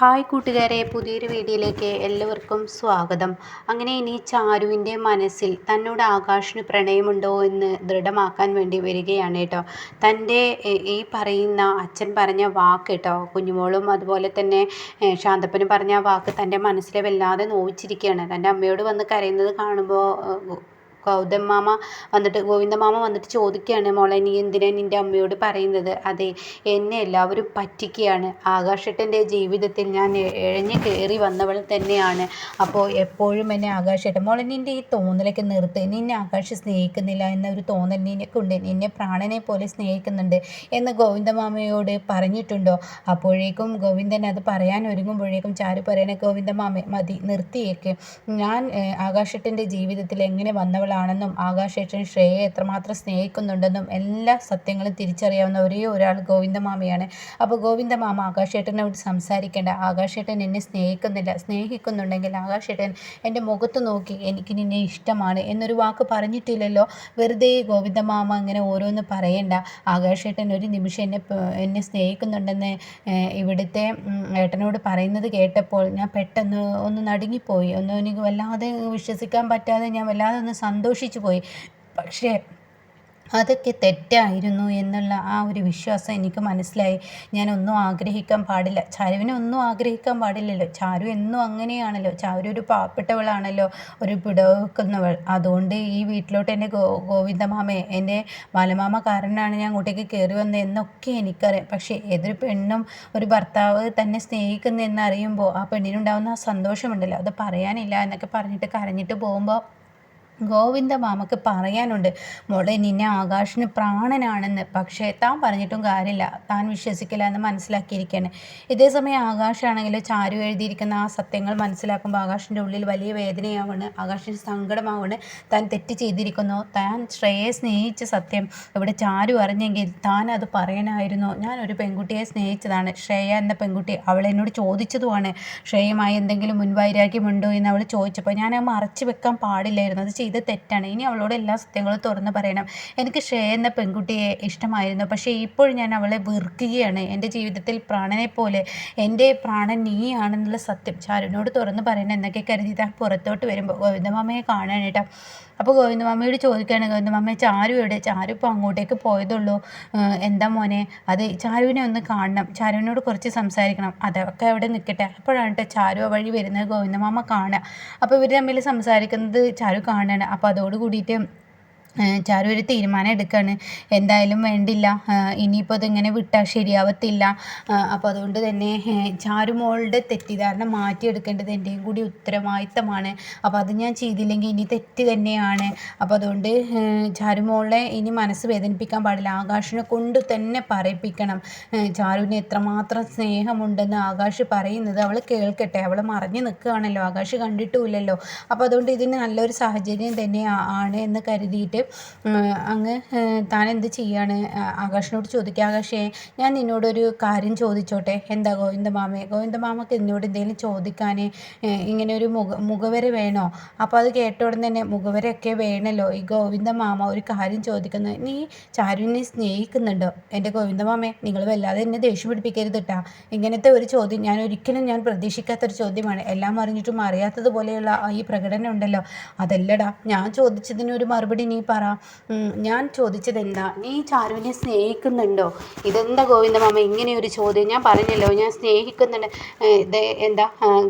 Hi കൂട്ടുകാരെ, പുതിയൊരു വീഡിയോയിലേക്ക് എല്ലാവർക്കും സ്വാഗതം. അങ്ങനെ ഇനി ചാരുവിൻ്റെ മനസ്സിൽ തന്നോട് ആകാശിന് പ്രണയമുണ്ടോ എന്ന് ദൃഢമാക്കാൻ വേണ്ടി വരികയാണ് കേട്ടോ. തൻ്റെ ഈ പറയുന്ന അച്ഛൻ പറഞ്ഞ വാക്ക് കേട്ടോ, കുഞ്ഞുമോളും അതുപോലെ തന്നെ ശാന്തപ്പനും പറഞ്ഞ ആ വാക്ക് തൻ്റെ മനസ്സിലെ വല്ലാതെ നോവിച്ചിരിക്കുകയാണ്. തൻ്റെ അമ്മയോട് വന്ന് കരയുന്നത് കാണുമ്പോൾ ഗോവിന്ദ മാമ വന്നിട്ട് ചോദിക്കുകയാണ്, മോളെ നീ എന്തിനാ നിൻ്റെ അമ്മയോട് പറയുന്നത്? അതെ, എന്നെ എല്ലാവരും പറ്റിക്കുകയാണ്. ആകാശേട്ടൻ്റെ ജീവിതത്തിൽ ഞാൻ ഇഴഞ്ഞു കയറി വന്നവൾ തന്നെയാണ്. അപ്പോൾ എപ്പോഴും എന്നെ ആകാശേട്ടൻ, മോളെ നിൻ്റെ ഈ തോന്നലൊക്കെ നിർത്ത്. നിന്നെ ആകാശ് സ്നേഹിക്കുന്നില്ല എന്നൊരു തോന്നൽ നിനക്കുണ്ട്. നിന്നെ പ്രാണനെ പോലെ സ്നേഹിക്കുന്നുണ്ട് എന്ന് ഗോവിന്ദമാമയോട് പറഞ്ഞിട്ടുണ്ടോ? അപ്പോഴേക്കും ഗോവിന്ദൻ അത് പറയാൻ ഒരുങ്ങുമ്പോഴേക്കും ചാരു പറയണേ, ഗോവിന്ദമാമ മതി, നിർത്തിയേക്ക്. ഞാൻ ആകാശേട്ടൻ്റെ ജീവിതത്തിൽ എങ്ങനെ വന്നവളാണെന്നും ആകാശേട്ടൻ ശ്രേയയെ എത്രമാത്രം സ്നേഹിക്കുന്നുണ്ടെന്നും എല്ലാ സത്യങ്ങളും തിരിച്ചറിയാവുന്ന ഒരേ ഒരാൾ ഗോവിന്ദമാമയാണ്. അപ്പോൾ ഗോവിന്ദമാമ ആകാശേട്ടനോട് സംസാരിക്കേണ്ട. ആകാശേട്ടൻ എന്നെ സ്നേഹിക്കുന്നില്ല, സ്നേഹിക്കുന്നുണ്ടെങ്കിൽ ആകാശേട്ടൻ എൻ്റെ മുഖത്ത് നോക്കി എനിക്ക് നിന്നെ ഇഷ്ടമാണ് എന്നൊരു വാക്ക് പറഞ്ഞിട്ടില്ലല്ലോ. വെറുതെ ഗോവിന്ദമാമ അങ്ങനെ ഓരോന്ന് പറയണ്ട. ആകാശേട്ടൻ ഒരു നിമിഷം എന്നെ സ്നേഹിക്കുന്നുണ്ടെന്ന് ഇവിടുത്തെ ഏട്ടനോട് പറയുന്നത് കേട്ടപ്പോൾ ഞാൻ പെട്ടെന്ന് ഒന്ന് നടുങ്ങിപ്പോയി. എനിക്ക് വല്ലാതെ വിശ്വസിക്കാൻ പറ്റാതെ ഞാൻ വല്ലാതെ ഒന്ന് സന്തോഷിച്ചു പോയി. പക്ഷേ അതൊക്കെ തെറ്റായിരുന്നു എന്നുള്ള ആ ഒരു വിശ്വാസം എനിക്ക് മനസ്സിലായി. ഞാനൊന്നും ആഗ്രഹിക്കാൻ പാടില്ല, ചാരുവിനെ ഒന്നും ആഗ്രഹിക്കാൻ പാടില്ലല്ലോ. ചാരു എന്നും അങ്ങനെയാണല്ലോ. ചാരു ഒരു പാവപ്പെട്ടവളാണല്ലോ, ഒരു പിടവെക്കുന്നവൾ. അതുകൊണ്ട് ഈ വീട്ടിലോട്ട് എൻ്റെ ഗോവിന്ദമാമയെ, എൻ്റെ ബാലമാമ കാരനാണ് ഞാൻ അങ്ങോട്ടേക്ക് കയറി വന്നത് എന്നൊക്കെ എനിക്കറിയാം. പക്ഷേ ഏതൊരു പെണ്ണും ഒരു ഭർത്താവ് തന്നെ സ്നേഹിക്കുന്നതെന്ന് അറിയുമ്പോൾ ആ പെണ്ണിനുണ്ടാകുന്ന ആ സന്തോഷമുണ്ടല്ലോ, അത് പറയാനില്ല എന്നൊക്കെ പറഞ്ഞിട്ട് കരഞ്ഞിട്ട് പോകുമ്പോൾ ഗോവിന്ദമാമക്ക് പറയാനുണ്ട്, മോളെ നിന്നെ ആകാശിന് പ്രാണനാണെന്ന്. പക്ഷേ താൻ പറഞ്ഞിട്ടും കാര്യമില്ല, താൻ വിശ്വസിക്കില്ല എന്ന് മനസ്സിലാക്കിയിരിക്കുകയാണ്. ഇതേസമയം ആകാശാണെങ്കിൽ ചാരു എഴുതിയിരിക്കുന്ന ആ സത്യങ്ങൾ മനസ്സിലാക്കുമ്പോൾ ആകാശിൻ്റെ ഉള്ളിൽ വലിയ വേദനയാവാണ്, ആകാശിന് സങ്കടമാവാണ്. താൻ തെറ്റ് ചെയ്തിരിക്കുന്നു. താൻ ശ്രേയയെ സ്നേഹിച്ച സത്യം ഇവിടെ ചാരു അറിഞ്ഞെങ്കിൽ താൻ അത് പറയണമായിരുന്നു. ഞാനൊരു പെൺകുട്ടിയെ സ്നേഹിച്ചതാണ്, ശ്രേയ എന്ന പെൺകുട്ടി. അവൾ എന്നോട് ചോദിച്ചതുമാണ് ശ്രേയയുമായി എന്തെങ്കിലും മുൻവൈരാഗ്യമുണ്ടോ എന്ന് അവൾ ചോദിച്ചപ്പോൾ ഞാൻ അത് മറച്ചു വെക്കാൻ പാടില്ലായിരുന്നു. അത് ഇത് തെറ്റാണ്. ഇനി അവളോട് എല്ലാ സത്യങ്ങളും തുറന്ന് പറയണം. എനിക്ക് ശ്രേയ എന്ന പെൺകുട്ടിയെ ഇഷ്ടമായിരുന്നു, പക്ഷേ ഇപ്പോൾ ഞാൻ അവളെ വെറുക്കുകയാണ്. എൻ്റെ ജീവിതത്തിൽ പ്രാണനെ പോലെ എൻ്റെ പ്രാണൻ നീയാണെന്നുള്ള സത്യം ചാരുവിനോട് തുറന്ന് പറയണം എന്നൊക്കെ കരുതി താൻ പുറത്തോട്ട് വരുമ്പോൾ ഗോവിന്ദമാമയെ കാണാനായിട്ടാണ്. അപ്പോൾ ഗോവിന്ദമാമയോട് ചോദിക്കുകയാണ്, ഗോവിന്ദമാമ ചാരു എവിടെ? ചാരു ഇപ്പോൾ അങ്ങോട്ടേക്ക് പോയതുള്ളൂ. എന്താ മോനെ? അത് ചാരുവിനെ ഒന്ന് കാണണം, ചാരുവിനോട് കുറച്ച് സംസാരിക്കണം. അതൊക്കെ അവിടെ നിൽക്കട്ടെ. അപ്പോഴാണ് കേട്ടോ ചാരു വഴി വരുന്നത് ഗോവിന്ദമാമ കാണുക. അപ്പോൾ ഇവർ തമ്മിൽ സംസാരിക്കുന്നത് ചാരു കാണുകയാണ്. അപ്പോൾ അതോട് കൂടിയിട്ട് ചാരു ഒരു തീരുമാനം എടുക്കുകയാണ്, എന്തായാലും വേണ്ടില്ല, ഇനിയിപ്പോൾ അതിങ്ങനെ വിട്ടാൽ ശരിയാവത്തില്ല. അപ്പോൾ അതുകൊണ്ട് തന്നെ ചാരു മോളുടെ തെറ്റിദ്ധാരണ മാറ്റിയെടുക്കേണ്ടത് എൻ്റെയും കൂടി ഉത്തരവാദിത്തമാണ്. അപ്പോൾ അത് ഞാൻ ചെയ്തില്ലെങ്കിൽ ഇനി തെറ്റ് തന്നെയാണ്. അപ്പോൾ അതുകൊണ്ട് ചാരു മോളെ ഇനി മനസ്സ് വേദനിപ്പിക്കാൻ പാടില്ല, ആകാശിനെ കൊണ്ട് തന്നെ പറയിപ്പിക്കണം. ചാരുവിന് എത്രമാത്രം സ്നേഹമുണ്ടെന്ന് ആകാശ് പറയുന്നത് അവൾ കേൾക്കട്ടെ. അവൾ മറഞ്ഞു നിൽക്കുകയാണല്ലോ, ആകാശ് കണ്ടിട്ടുമില്ലല്ലോ. അപ്പോൾ അതുകൊണ്ട് ഇതിന് നല്ലൊരു സാഹചര്യം തന്നെ ആണ് എന്ന് കരുതിയിട്ട് അങ്ങ് താൻ എന്ത് ചെയ്യാണ്, ആകാശിനോട് ചോദിക്കുക, ആകാശേ ഞാൻ നിന്നോടൊരു കാര്യം ചോദിച്ചോട്ടെ? എന്താ ഗോവിന്ദമാമക്ക് എന്നോട് എന്തെങ്കിലും ചോദിക്കാൻ ഇങ്ങനെ ഒരു മുഖവര വേണോ? അപ്പോൾ അത് കേട്ട ഉടനെ തന്നെ മുഖവരയൊക്കെ വേണമല്ലോ. ഈ ഗോവിന്ദമാമ ഒരു കാര്യം ചോദിക്കുന്നത്, നീ ചാരുവിനെ സ്നേഹിക്കുന്നുണ്ടോ? എൻ്റെ ഗോവിന്ദമാമേ, നിങ്ങൾ വല്ലാതെ എന്നെ ദേഷ്യം പിടിപ്പിക്കരുത് കേട്ടോ. ഇങ്ങനത്തെ ഒരു ചോദ്യം ഞാൻ പ്രതീക്ഷിക്കാത്തൊരു ചോദ്യമാണ്. എല്ലാം അറിഞ്ഞിട്ടും അറിയാത്തതുപോലെയുള്ള ഈ പ്രകടനം ഉണ്ടല്ലോ, അതല്ലടാ ഞാൻ ചോദിച്ചതിനൊരു മറുപടി നീ പറ. ഞാൻ ചോദിച്ചത് എന്താ, നീ ചാരുവിനെ സ്നേഹിക്കുന്നുണ്ടോ? ഇതെന്താ ഗോവിന്ദമാമ ഇങ്ങനെ ഒരു ചോദ്യം? ഞാൻ പറഞ്ഞല്ലോ ഞാൻ സ്നേഹിക്കുന്നുണ്ട്. എന്താ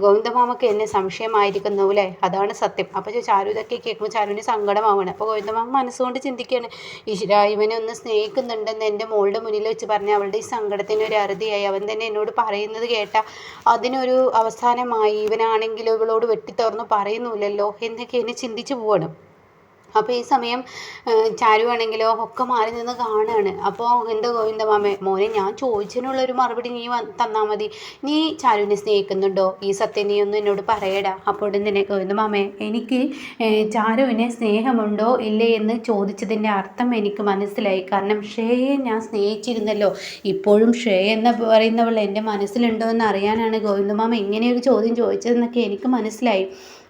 ഗോവിന്ദമാമക്ക് എന്നെ സംശയമായിരിക്കുന്നു അല്ലേ? അതാണ് സത്യം. അപ്പോൾ ചാരു ഇതൊക്കെ കേൾക്കുമ്പോൾ ചാരുവിന് സങ്കടമാവണം. അപ്പോൾ ഗോവിന്ദമാമ മനസ്സുകൊണ്ട് ചിന്തിക്കുകയാണ്, ഈശ്വരാ ഇവനെ ഒന്ന് സ്നേഹിക്കുന്നുണ്ടെന്ന് എൻ്റെ മോളുടെ മുന്നിൽ വെച്ച് പറഞ്ഞ് അവളുടെ ഈ സങ്കടത്തിന് ഒരു അറുതിയായി. അവൻ തന്നെ എന്നോട് പറയുന്നത് കേട്ട അതിനൊരു അവസാനമായി. ഇവനാണെങ്കിലും ഇവളോട് വെട്ടിത്തുറന്ന് പറയുന്നില്ലല്ലോ എന്നൊക്കെ എന്നെ ചിന്തിച്ചു പോവാണ്. അപ്പോൾ ഈ സമയം ചാരു ആണെങ്കിലോ ഒക്കെ മാറി നിന്ന് കാണുകയാണ്. അപ്പോൾ എന്താ ഗോവിന്ദമാമേ, മോനെ ഞാൻ ചോദിച്ചതിനുള്ളൊരു മറുപടി നീ തന്നാൽ മതി. നീ ചാരുവിനെ സ്നേഹിക്കുന്നുണ്ടോ? ഈ സത്യം നീ ഒന്ന് എന്നോട് പറയടാ. അപ്പോൾ തന്നെ ഗോവിന്ദമാമേ, എനിക്ക് ചാരുവിനെ സ്നേഹമുണ്ടോ ഇല്ലേ എന്ന് ചോദിച്ചതിൻ്റെ അർത്ഥം എനിക്ക് മനസ്സിലായി. കാരണം ശ്രേയയെ ഞാൻ സ്നേഹിച്ചിരുന്നല്ലോ, ഇപ്പോഴും ശ്രേയ എന്ന് പറയുന്നവൾ എൻ്റെ മനസ്സിലുണ്ടോ എന്ന് അറിയാനാണ് ഗോവിന്ദമാമ ഇങ്ങനെയൊരു ചോദ്യം ചോദിച്ചതെന്നൊക്കെ എനിക്ക് മനസ്സിലായി.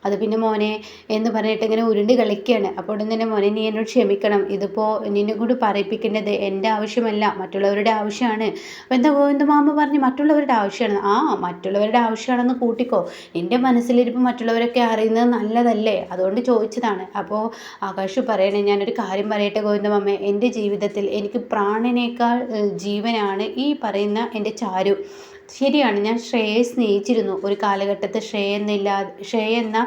അത് പിന്നെ മോനെ എന്ന് പറഞ്ഞിട്ട് ഇങ്ങനെ ഉരുണ്ട് കളിക്കുകയാണ്. അപ്പോൾ ഉടൻ തന്നെ മോനെ നീ എന്നോട് ക്ഷമിക്കണം, ഇതിപ്പോൾ നിന്നെ കൊണ്ട് പറയിപ്പിക്കേണ്ടത് എൻ്റെ ആവശ്യമല്ല, മറ്റുള്ളവരുടെ ആവശ്യമാണ്. അപ്പോൾ എന്താ ഗോവിന്ദമാമ പറഞ്ഞ് മറ്റുള്ളവരുടെ ആവശ്യമാണ്? ആ, മറ്റുള്ളവരുടെ ആവശ്യമാണെന്ന് കൂട്ടിക്കോ, എൻ്റെ മനസ്സിലിരിപ്പ് മറ്റുള്ളവരൊക്കെ അറിയുന്നത് നല്ലതല്ലേ, അതുകൊണ്ട് ചോദിച്ചതാണ്. അപ്പോൾ ആകാശ് പറയണേ, ഞാനൊരു കാര്യം പറയട്ടെ ഗോവിന്ദമാമ, എൻ്റെ ജീവിതത്തിൽ എനിക്ക് പ്രാണനേക്കാൾ ജീവനാണ് ഈ പറയുന്ന എൻ്റെ ചാരു. ശരിയാണ്, ഞാൻ ശ്രേയയെ സ്നേഹിച്ചിരുന്നു ഒരു കാലഘട്ടത്തിൽ. ശ്രേയ എന്ന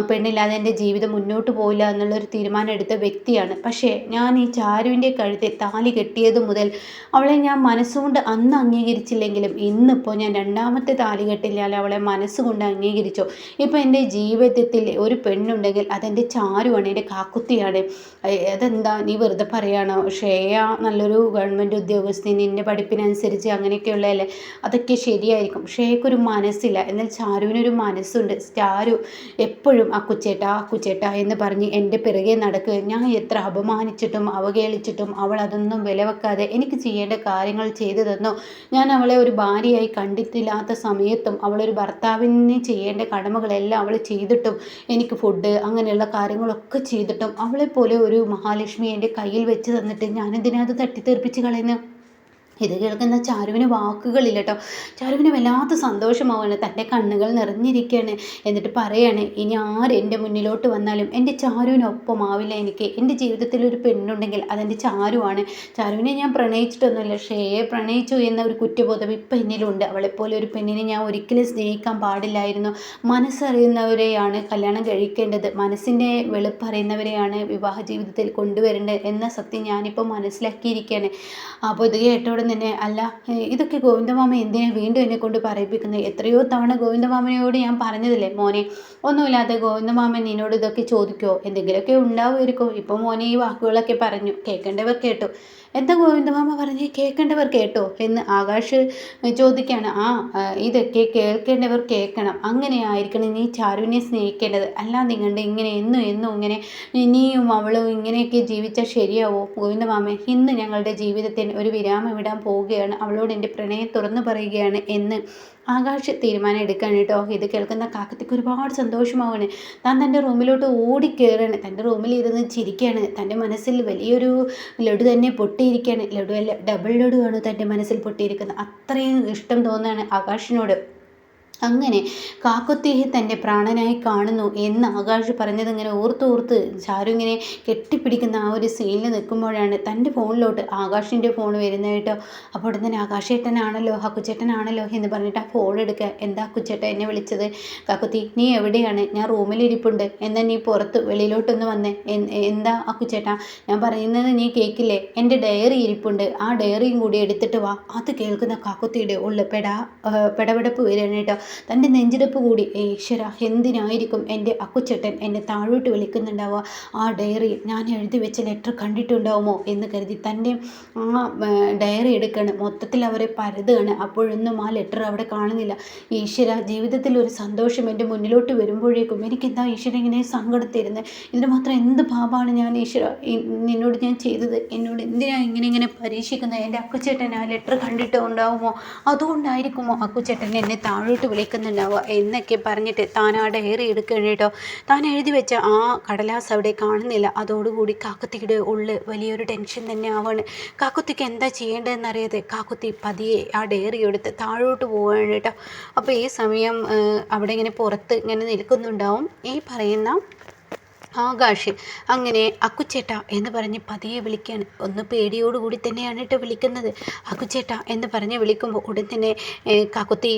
പെണ്ണില്ലാതെ എൻ്റെ ജീവിതം മുന്നോട്ട് പോയില്ല എന്നുള്ളൊരു തീരുമാനം എടുത്ത വ്യക്തിയാണ്. പക്ഷേ ഞാൻ ഈ ചാരുവിൻ്റെ കഴുത്തിൽ താലി കെട്ടിയത് മുതൽ അവളെ ഞാൻ മനസ്സുകൊണ്ട് അന്ന് അംഗീകരിച്ചില്ലെങ്കിലും ഇന്നിപ്പോൾ ഞാൻ രണ്ടാമത്തെ താലി കെട്ടില്ലാതെ അവളെ മനസ്സുകൊണ്ട് അംഗീകരിച്ചു. ഇപ്പോൾ എൻ്റെ ജീവിതത്തിൽ ഒരു പെണ്ണുണ്ടെങ്കിൽ അതെൻ്റെ ചാരുവാണ്, എൻ്റെ കാക്കുത്തിയാണ്. അതെന്താ നീ വെറുതെ പറയുകയാണോ? ശ്രേയ നല്ലൊരു ഗവൺമെൻറ് ഉദ്യോഗസ്ഥൻ, നിൻ്റെ പഠിപ്പിനനുസരിച്ച് അങ്ങനെയൊക്കെയുള്ളതല്ലേ, അതൊക്കെ ശരിയായിരിക്കും. ശ്രേയക്കൊരു മനസ്സില്ല, എന്നാൽ ചാരുവിനൊരു മനസ്സുണ്ട്. ചാരു എപ്പോഴും അക്കുച്ചേട്ട എന്ന് പറഞ്ഞ് എൻ്റെ പിറകെ നടക്കുക. ഞാൻ എത്ര അപമാനിച്ചിട്ടും അവഹേളിച്ചിട്ടും അവൾ അതൊന്നും വില വെക്കാതെ എനിക്ക് ചെയ്യേണ്ട കാര്യങ്ങൾ ചെയ്തു തന്നു. ഞാൻ അവളെ ഒരു ഭാര്യയായി കണ്ടിട്ടില്ലാത്ത സമയത്തും അവളൊരു ഭർത്താവിന് ചെയ്യേണ്ട കടമകളെല്ലാം അവൾ ചെയ്തിട്ടും, എനിക്ക് ഫുഡ് അങ്ങനെയുള്ള കാര്യങ്ങളൊക്കെ ചെയ്തിട്ടും, അവളെപ്പോലെ ഒരു മഹാലക്ഷ്മി എൻ്റെ കയ്യിൽ വെച്ച് തന്നിട്ട് ഞാനെന്തിനാ അത് തട്ടിത്തെറിപ്പിച്ച് കളയുന്നു? ഇത് കേൾക്കുന്ന ചാരുവിന് വാക്കുകളില്ല കേട്ടോ. ചാരുവിന് വല്ലാത്ത സന്തോഷമാവാണ്, തൻ്റെ കണ്ണുകൾ നിറഞ്ഞിരിക്കുകയാണ്. എന്നിട്ട് പറയാണ്, ഇനി ആരെൻ്റെ മുന്നിലോട്ട് വന്നാലും എൻ്റെ ചാരുവിനൊപ്പമാവില്ല എനിക്ക്. എൻ്റെ ജീവിതത്തിൽ ഒരു പെണ്ണുണ്ടെങ്കിൽ അതെൻ്റെ ചാരുവാണ്. ചാരുവിനെ ഞാൻ പ്രണയിച്ചിട്ടൊന്നുമില്ല, ശ്രേയയെ പ്രണയിച്ചു എന്ന ഒരു കുറ്റബോധം ഇപ്പം എന്നിലുണ്ട്. അവളെപ്പോലെ ഒരു പെണ്ണിനെ ഞാൻ ഒരിക്കലും സ്നേഹിക്കാൻ പാടില്ലായിരുന്നു. മനസ്സറിയുന്നവരെയാണ് കല്യാണം കഴിക്കേണ്ടത്, മനസ്സിൻ്റെ വെളുപ്പറിയുന്നവരെയാണ് വിവാഹ ജീവിതത്തിൽ കൊണ്ടുവരേണ്ടത് എന്ന സത്യം ഞാനിപ്പോൾ മനസ്സിലാക്കിയിരിക്കുകയാണ്. അപ്പോൾ ഇത് കേട്ടോടെ തന്നെ, അല്ല ഇതൊക്കെ ഗോവിന്ദമാമ എന്തിനാ വീണ്ടും എന്നെ കൊണ്ട് പറയിപ്പിക്കുന്നത്? എത്രയോ തവണ ഗോവിന്ദമാമനോട് ഞാൻ പറഞ്ഞതല്ലേ മോനെ, ഒന്നുമില്ലാതെ ഗോവിന്ദമാമൻ നിന്നോട് ഇതൊക്കെ ചോദിക്കുമോ? എന്തെങ്കിലുമൊക്കെ ഉണ്ടാവുമായിരിക്കും. ഇപ്പം മോനെ ഈ വാക്കുകളൊക്കെ പറഞ്ഞു, കേൾക്കേണ്ടവർ കേട്ടു. എന്താ ഗോവിന്ദമാമ പറഞ്ഞ് കേൾക്കേണ്ടവർ കേട്ടോ എന്ന് ആകാശ് ചോദിക്കുകയാണ്. ഇതൊക്കെ കേൾക്കേണ്ടവർ കേൾക്കണം, അങ്ങനെ ആയിരിക്കണം നീ ചാരുവിനെ സ്നേഹിക്കേണ്ടത്. അല്ല നിങ്ങളുടെ ഇങ്ങനെ എന്നും ഇങ്ങനെ നീയും അവളും ഇങ്ങനെയൊക്കെ ജീവിച്ചാൽ ശരിയാവോ ഗോവിന്ദമാമേ? ഇന്ന് ഞങ്ങളുടെ ജീവിതത്തിന് ഒരു വിരാമം ഇടാൻ പോവുകയാണ്, അവളോട് എൻ്റെ പ്രണയം തുറന്നു പറയുകയാണ് എന്ന് ആകാശ് തീരുമാനം എടുക്കുകയാണ് കേട്ടോ. ഇത് കേൾക്കുന്ന കാക്കത്തിക്ക് ഒരുപാട് സന്തോഷമാവാണ്. താൻ തൻ്റെ റൂമിലോട്ട് ഓടിക്കയറാണ്, തൻ്റെ റൂമിൽ ഇരുന്ന് ചിരിക്കുകയാണ്. തൻ്റെ മനസ്സിൽ വലിയൊരു ലഡു തന്നെ പൊട്ടിയിരിക്കുകയാണ്. ലഡു അല്ല, ഡബിൾ ലഡു ആണ് തൻ്റെ മനസ്സിൽ പൊട്ടിയിരിക്കുന്നത്. അത്രയും ഇഷ്ടം തോന്നുകയാണ് ആകാശിനോട്. അങ്ങനെ കാക്കുത്തിയെ തൻ്റെ പ്രാണനായി കാണുന്നു എന്ന് ആകാശ് പറഞ്ഞത് ഇങ്ങനെ ഓർത്ത് ചാരു ഇങ്ങനെ കെട്ടിപ്പിടിക്കുന്ന ആ ഒരു സീനിൽ നിൽക്കുമ്പോഴാണ് തൻ്റെ ഫോണിലോട്ട് ആകാശിൻ്റെ ഫോൺ വരുന്നത് കേട്ടോ. അപ്പോൾ ഉടൻ തന്നെ ആകാശേട്ടനാണല്ലോ, അക്കുച്ചേട്ടനാണല്ലോ എന്ന് പറഞ്ഞിട്ട് ആ ഫോൺ എടുക്കുക. എന്താ അക്കുച്ചേട്ടൻ എന്നെ വിളിച്ചത്? കാക്കുത്തി നീ എവിടെയാണ്? ഞാൻ റൂമിലിരിപ്പുണ്ട്, എന്നാൽ നീ പുറത്ത് വെളിയിലോട്ടൊന്ന് വന്നേ. എന്താ അക്കുച്ചേട്ടാ? ഞാൻ പറയുന്നത് നീ കേൾക്കില്ലേ? എൻ്റെ ഡയറി ഇരിപ്പുണ്ട്, ആ ഡയറിയും കൂടി എടുത്തിട്ട് വാ. അത് കേൾക്കുന്ന കാക്കുത്തിയുടെ ഉള്ളിൽ പെടപെടപ്പ് വരികയാണ് കേട്ടോ. തൻ്റെ നെഞ്ചിടിപ്പ് കൂടി. ഈശ്വര, എന്തിനായിരിക്കും എൻ്റെ അക്കുച്ചേട്ടൻ എന്നെ താഴോട്ട് വിളിക്കുന്നുണ്ടാവുക? ആ ഡയറി ഞാൻ എഴുതി വെച്ച ലെറ്റർ കണ്ടിട്ടുണ്ടാവുമോ എന്ന് കരുതി തൻ്റെ ആ ഡയറി എടുക്കുകയാണ്. മൊത്തത്തിൽ അവരെ പരതുകയാണ്. അപ്പോഴൊന്നും ആ ലെറ്റർ അവിടെ കാണുന്നില്ല. ഈശ്വര, ജീവിതത്തിൽ ഒരു സന്തോഷം എൻ്റെ മുന്നിലോട്ട് വരുമ്പോഴേക്കും എനിക്കെന്താ ഈശ്വര ഇങ്ങനെ സങ്കടത്തിരുന്നത്? ഇതിന് മാത്രം എന്ത് പാപമാണ് ഞാൻ ഈശ്വര നിന്നോട് ഞാൻ ചെയ്തത്? എന്നോട് എന്തിനാ ഇങ്ങനെ പരീക്ഷിക്കുന്നത്? എൻ്റെ അക്കുച്ചേട്ടൻ ആ ലെറ്റർ കണ്ടിട്ടുണ്ടാവുമോ? അതുകൊണ്ടായിരിക്കുമോ അക്കുച്ചേട്ടൻ എന്നെ താഴോട്ട് വിളിക്കുന്നുണ്ടാവുക എന്നൊക്കെ പറഞ്ഞിട്ട് താൻ ആ ഡയറി എടുക്കുകയാണ് കേട്ടോ. താൻ എഴുതി വെച്ച ആ കടലാസ് അവിടെ കാണുന്നില്ല. അതോടുകൂടി കാക്കുത്തിയുടെ ഉള്ളിൽ വലിയൊരു ടെൻഷൻ തന്നെ ആവാണ്. കാക്കുത്തിക്ക് എന്താ ചെയ്യേണ്ടതെന്നറിയാതെ കാക്കുത്തി പതിയെ ആ ഡയറി എടുത്ത് താഴോട്ട് പോവുകയാണ് കേട്ടോ. അപ്പോൾ ഈ സമയം അവിടെ ഇങ്ങനെ പുറത്ത് ഇങ്ങനെ നിൽക്കുന്നുണ്ടാവും ഈ പറയുന്ന ആകാശ്. അങ്ങനെ അക്കുച്ചേട്ട എന്ന് പറഞ്ഞ് പതിയെ വിളിക്കുകയാണ്. ഒന്ന് പേടിയോടുകൂടി തന്നെയാണ് കേട്ടോ വിളിക്കുന്നത്. അക്കുച്ചേട്ട എന്ന് പറഞ്ഞ് വിളിക്കുമ്പോൾ ഉടൻ തന്നെ കാക്കുത്തി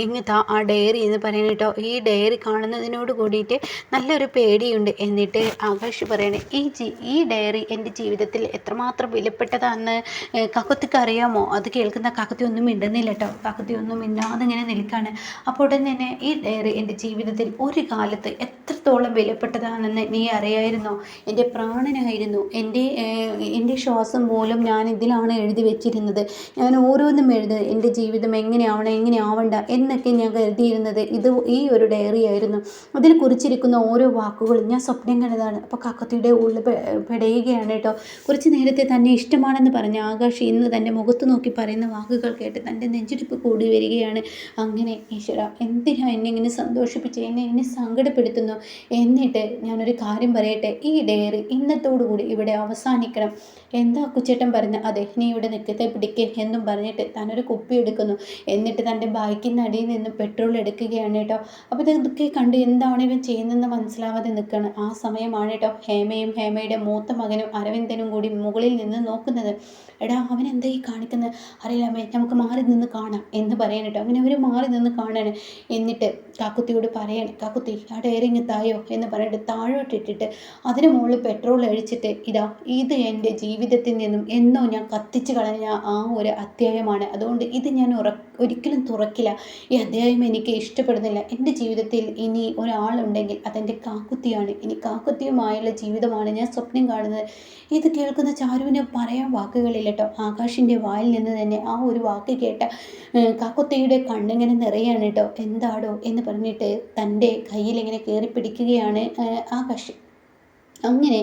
ഇങ്ങത്താ ആ ഡയറി എന്ന് പറയുന്നത് കേട്ടോ. ഈ ഡയറി കാണുന്നതിനോട് കൂടിയിട്ട് നല്ലൊരു പേടിയുണ്ട്. എന്നിട്ട് ആകാശ് പറയണേ, ഈ ഡയറി എൻ്റെ ജീവിതത്തിൽ എത്രമാത്രം വിലപ്പെട്ടതാണെന്ന് കാക്കുത്തിക്ക് അറിയാമോ? അത് കേൾക്കുന്ന കാക്കുത്തി ഒന്നും മിണ്ടുന്നില്ല കേട്ടോ. കാക്കുത്തി ഒന്നും മിണ്ടാതെ ഇങ്ങനെ നിൽക്കുകയാണ്. അപ്പോൾ ഉടൻ തന്നെ ഈ ഡയറി എൻ്റെ ജീവിതത്തിൽ ഒരു കാലത്ത് എത്രത്തോളം വിലപ്പെട്ടതാണെന്ന് ആണെന്ന് നീ അറിയായിരുന്നോ? എൻ്റെ പ്രാണനായിരുന്നു. എൻ്റെ ശ്വാസം പോലും ഞാൻ ഇതിലാണ് എഴുതി വെച്ചിരുന്നത്. ഞാൻ ഓരോന്നും എഴുതുന്നത് എൻ്റെ ജീവിതം എങ്ങനെയാവണം എങ്ങനെ ആവണ്ട എന്നൊക്കെ ഞാൻ കരുതിയിരുന്നത് ഈ ഒരു ഡയറി ആയിരുന്നു. അതിൽ കുറിച്ചിരിക്കുന്ന ഓരോ വാക്കുകളും ഞാൻ സ്വപ്നം കണ്ടതാണ്. അപ്പോൾ കാക്കത്തിയുടെ ഉള്ളിൽ പെടയുകയാണ് കേട്ടോ. കുറച്ച് നേരത്തെ തന്നെ ഇഷ്ടമാണെന്ന് പറഞ്ഞ ആകാശ് ഇന്ന് തൻ്റെ മുഖത്ത് നോക്കി പറയുന്ന വാക്കുകൾ കേട്ട് തൻ്റെ നെഞ്ചിടിപ്പ് കൂടി വരികയാണ്. അങ്ങനെ ഈശ്വര, എന്തിനാ എന്നെ ഇങ്ങനെ സന്തോഷിപ്പിച്ച് എന്നെ സങ്കടപ്പെടുത്തുന്നു? എന്നിട്ട് ഞാനൊരു കാര്യം പറയട്ടെ, ഈ ഡയറി ഇന്നത്തോടുകൂടി ഇവിടെ അവസാനിക്കണം. എന്താ അക്കുച്ചേട്ടൻ പറഞ്ഞ? അതെ, നീ ഇവിടെ നിൽക്കത്തെ പിടിക്കേ എന്നും പറഞ്ഞിട്ട് താനൊരു കുപ്പി എടുക്കുന്നു. എന്നിട്ട് തൻ്റെ ബൈക്കിൻ്റെ അടിയിൽ നിന്ന് പെട്രോൾ എടുക്കുകയാണ് കേട്ടോ. അപ്പോൾ ഇതൊക്കെ കണ്ട് എന്താണ് ഇവൻ ചെയ്യുന്നതെന്ന് മനസ്സിലാവാതെ നിൽക്കുകയാണ്. ആ സമയമാണ് കേട്ടോ ഹേമയും ഹേമയുടെ മൂത്ത മകനും അരവിന്ദനും കൂടി മുകളിൽ നിന്ന് നോക്കുന്നത്. എടാ, അവൻ എന്താ ഈ കാണിക്കുന്നത്? അറിയില്ലാമേ, നമുക്ക് മാറി നിന്ന് കാണാം എന്ന് പറയാൻ കേട്ടോ. അങ്ങനെ അവർ മാറി നിന്ന് കാണാണ്. എന്നിട്ട് കാക്കുത്തിയോട് പറയാണ്, കാക്കുത്തി ആ ഡയറി ഇങ്ങ് തായോ എന്ന് പറഞ്ഞിട്ട് താഴോട്ടിട്ടിട്ട് അതിന് മുകളിൽ പെട്രോൾ അഴിച്ചിട്ട്, ഇത് എൻ്റെ ജീവിതത്തിൽ നിന്നും എന്നോ ഞാൻ കത്തിച്ച് കളഞ്ഞ ആ ഒരു അധ്യായമാണ്. അതുകൊണ്ട് ഇത് ഞാൻ ഒരിക്കലും തുറക്കില്ല. ഈ അധ്യായം എനിക്ക് ഇഷ്ടപ്പെടുന്നില്ല. എൻ്റെ ജീവിതത്തിൽ ഇനി ഒരാളുണ്ടെങ്കിൽ അതെൻ്റെ കാക്കുത്തിയാണ്. ഇനി കാക്കുത്തിയുമായുള്ള ജീവിതമാണ് ഞാൻ സ്വപ്നം കാണുന്നത്. ഇത് കേൾക്കുന്ന ചാരുവിന് പറയാൻ വാക്കുകളില്ല കേട്ടോ. ആകാശിൻ്റെ വായിൽ നിന്ന് തന്നെ ആ ഒരു വാക്ക് കേട്ട കാക്കുത്തിയുടെ കണ്ണിങ്ങനെ നിറയാണ് കേട്ടോ. എന്താടോ എന്ന് പറഞ്ഞിട്ട് തൻ്റെ കയ്യിൽ ഇങ്ങനെ കയറി പിടിക്കുകയാണ് ആകാശ്. അങ്ങനെ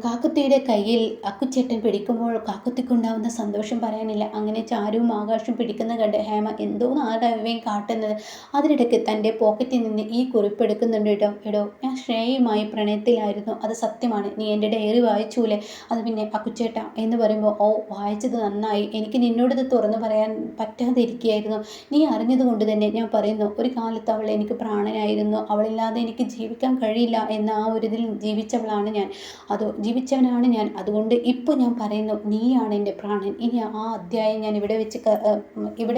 കാക്കുത്തിയുടെ കയ്യിൽ അക്കുച്ചേട്ടൻ പിടിക്കുമ്പോൾ കാക്കുത്തിക്കുണ്ടാവുന്ന സന്തോഷം പറയാനില്ല. അങ്ങനെ ചാരുവും ആകാശവും പിടിക്കുന്ന കണ്ട് ഹേമ എന്തോ നാടകയും കാട്ടുന്നത്. അതിനിടയ്ക്ക് തൻ്റെ പോക്കറ്റിൽ നിന്ന് ഈ കുറിപ്പ് എടുക്കുന്നുണ്ട് കേട്ടോ. എടോ, ഞാൻ ശ്രേയയുമായി പ്രണയത്തിലായിരുന്നു, അത് സത്യമാണ്. നീ എൻ്റെ ഡയറി വായിച്ചൂലേ? അത് പിന്നെ അക്കുച്ചേട്ട എന്ന് പറയുമ്പോൾ, ഓ, വായിച്ചത് നന്നായി. എനിക്ക് നിന്നോടിത് തുറന്നു പറയാൻ പറ്റാതിരിക്കുകയായിരുന്നു. നീ അറിഞ്ഞത് കൊണ്ട് തന്നെ ഞാൻ പറയുന്നു. ഒരു കാലത്ത് അവൾ എനിക്ക് പ്രാണനായിരുന്നു. അവളില്ലാതെ എനിക്ക് ജീവിക്കാൻ കഴിയില്ല എന്ന ആ ഒരു ഇതിൽ ജീവിച്ചവനാണ് ഞാൻ. അതുകൊണ്ട് ഇപ്പോൾ ഞാൻ പറയുന്നു, നീയാണ് എൻ്റെ പ്രാണൻ. ഇനി ആ അധ്യായം ഞാൻ ഇവിടെ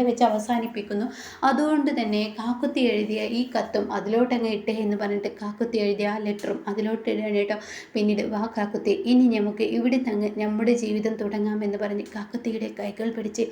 വെച്ച് അവസാനിപ്പിക്കുന്നു. അതുകൊണ്ട് തന്നെ കാക്കുത്തി എഴുതിയ ഈ കത്തും അതിലോട്ടങ്ങ് ഇട്ടേ എന്ന് പറഞ്ഞിട്ട് കാക്കുത്തി എഴുതിയ ആ ലെറ്ററും അതിലോട്ട് ഇടുകയാണ് കേട്ടോ. പിന്നീട് വാ കാക്കുത്തി, ഇനി നമുക്ക് ഇവിടെ തങ്ങ് നമ്മുടെ ജീവിതം തുടങ്ങാമെന്ന് പറഞ്ഞ് കാക്കുത്തിയുടെ കൈകൾ പിടിച്ച്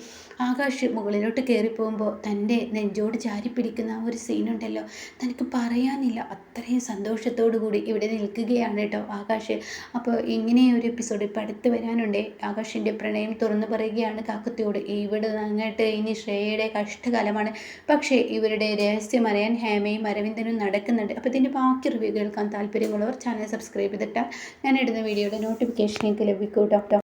ആകാശ് മുകളിലോട്ട് കയറിപ്പോകുമ്പോൾ തൻ്റെ നെഞ്ചോട് ചാരി പിടിക്കുന്ന ആ ഒരു സീനുണ്ടല്ലോ, തനിക്ക് പറയാനില്ല. അത്രയും സന്തോഷത്തോടു കൂടി ഇവിടെ നിൽക്കുകയാണ് കേട്ടോ ആകാശ്. അപ്പോൾ ഇങ്ങനെ ഒരു എപ്പിസോഡ് ഇപ്പം അടുത്ത് വരാനുണ്ട്. ആകാശിൻ്റെ പ്രണയം തുറന്നു പറയുകയാണ് കാക്കത്തിയോട്. ഇവിടെ അങ്ങോട്ട് ഇനി ശ്രേയയുടെ കഷ്ടകാലമാണ്. പക്ഷേ ഇവരുടെ രഹസ്യം അറിയാൻ ഹേമയും അരവിന്ദനും നടക്കുന്നുണ്ട്. അപ്പോൾ ഇതിൻ്റെ ബാക്കി റിവ്യൂ കേൾക്കാൻ താല്പര്യമുള്ളവർ ചാനൽ സബ്സ്ക്രൈബ് ചെയ്തിട്ടാൽ ഞാൻ ഇടുന്ന വീഡിയോയുടെ നോട്ടിഫിക്കേഷൻ നിങ്ങൾക്ക് ലഭിക്കും കേട്ടോ.